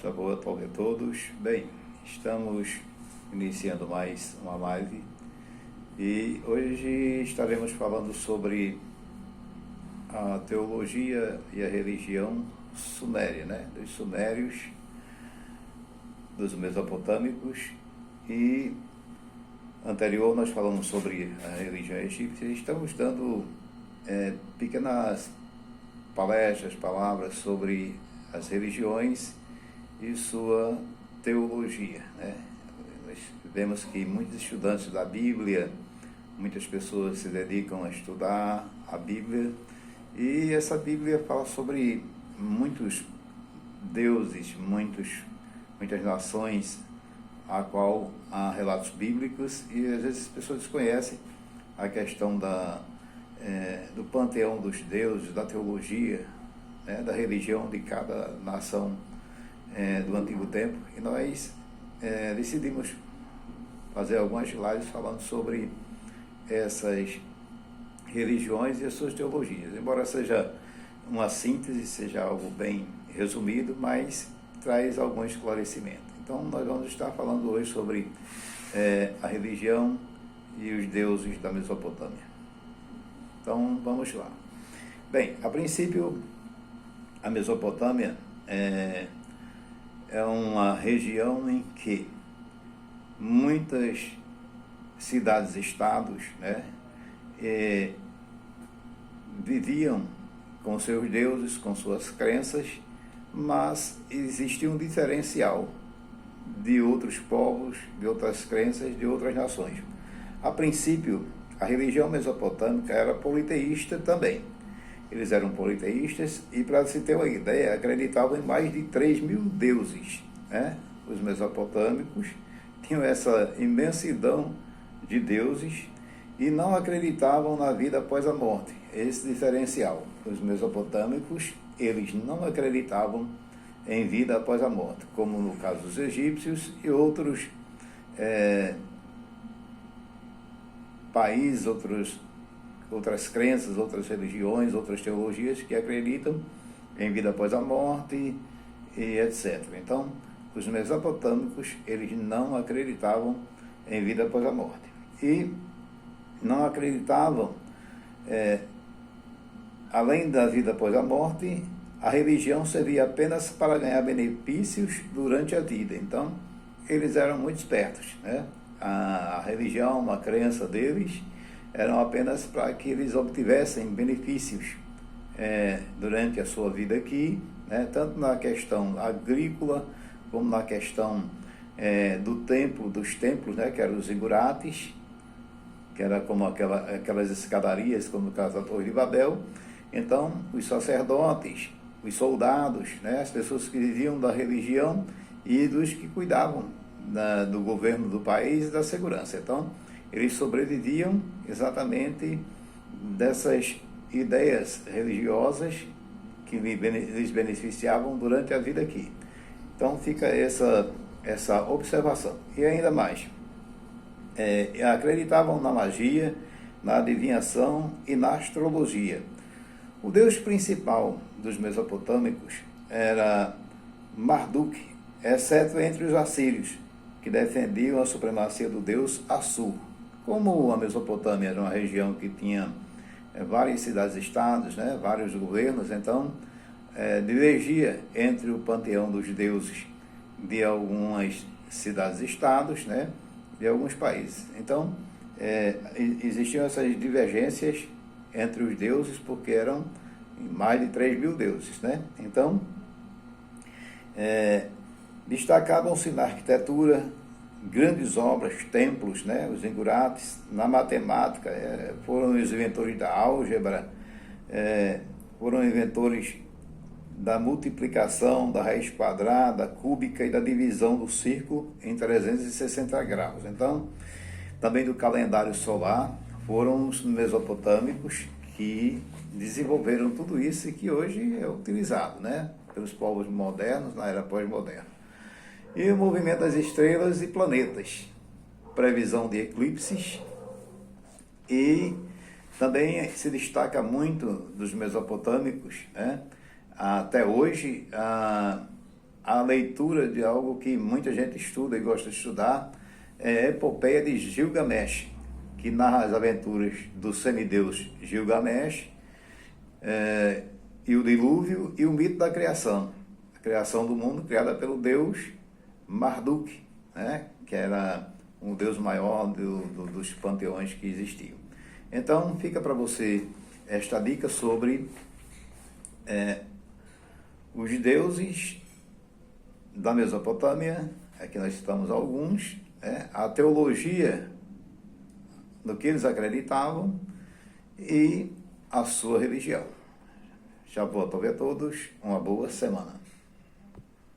Boa tarde a todos. Bem, estamos iniciando mais uma live e hoje estaremos falando sobre a teologia e a religião suméria, dos sumérios, dos mesopotâmicos, e anterior nós falamos sobre a religião egípcia e estamos dando pequenas palestras, palavras sobre as religiões e sua teologia. Nós vemos que muitos estudantes da Bíblia, muitas pessoas se dedicam a estudar a Bíblia, e essa Bíblia fala sobre muitos deuses, muitas nações, a qual há relatos bíblicos, e às vezes as pessoas desconhecem a questão do panteão dos deuses, da teologia, da religião de cada nação do Antigo Tempo, e nós decidimos fazer algumas lives falando sobre essas religiões e as suas teologias, embora seja uma síntese, seja algo bem resumido, mas traz algum esclarecimento. Então nós vamos estar falando hoje sobre a religião e os deuses da Mesopotâmia. Então vamos lá. Bem, a princípio a Mesopotâmia é uma região em que muitas cidades-estados viviam com seus deuses, com suas crenças, mas existia um diferencial de outros povos, de outras crenças, de outras nações. A princípio, a religião mesopotâmica era politeísta também. Eles eram politeístas e, para se ter uma ideia, acreditavam em mais de 3.000 deuses. Os mesopotâmicos tinham essa imensidão de deuses e não acreditavam na vida após a morte. Esse diferencial. Os mesopotâmicos, eles não acreditavam em vida após a morte, como no caso dos egípcios e outros países, outras crenças, outras religiões, outras teologias que acreditam em vida após a morte e etc. Então, os mesopotâmicos, eles não acreditavam em vida após a morte. E não acreditavam, além da vida após a morte, a religião servia apenas para ganhar benefícios durante a vida. Então, eles eram muito espertos. A religião, a crença deles, eram apenas para que eles obtivessem benefícios durante a sua vida aqui, tanto na questão agrícola, como na questão dos templos, que eram os zigurates, que era como aquelas escadarias, como no caso da Torre de Babel. Então, os sacerdotes, os soldados, as pessoas que viviam da religião e dos que cuidavam do governo do país e da segurança. Então, eles sobreviviam exatamente dessas ideias religiosas que lhes beneficiavam durante a vida aqui. Então fica essa observação. E ainda mais, acreditavam na magia, na adivinhação e na astrologia. O deus principal dos mesopotâmicos era Marduk, exceto entre os assírios, que defendiam a supremacia do deus Assur. Como a Mesopotâmia era uma região que tinha várias cidades-estados, vários governos, então divergia entre o panteão dos deuses de algumas cidades-estados, de alguns países. Então, existiam essas divergências entre os deuses, porque eram mais de 3.000 deuses. Então, destacavam-se na arquitetura, grandes obras, templos, os zigurates, na matemática, foram os inventores da álgebra, foram inventores da multiplicação, da raiz quadrada, cúbica e da divisão do círculo em 360 graus. Então, também do calendário solar, foram os mesopotâmicos que desenvolveram tudo isso e que hoje é utilizado, pelos povos modernos, na era pós-moderna. E o movimento das estrelas e planetas, previsão de eclipses, e também se destaca muito dos mesopotâmicos, até hoje, a leitura de algo que muita gente estuda e gosta de estudar, é a epopeia de Gilgamesh, que narra as aventuras do semideus Gilgamesh, e o dilúvio e o mito da criação. A criação do mundo criada pelo deus Marduk, né? Que era um deus maior dos panteões que existiam. Então, fica para você esta dica sobre os deuses da Mesopotâmia. Aqui nós citamos alguns, a teologia no que eles acreditavam e a sua religião. Shavuot Tov a todos, uma boa semana.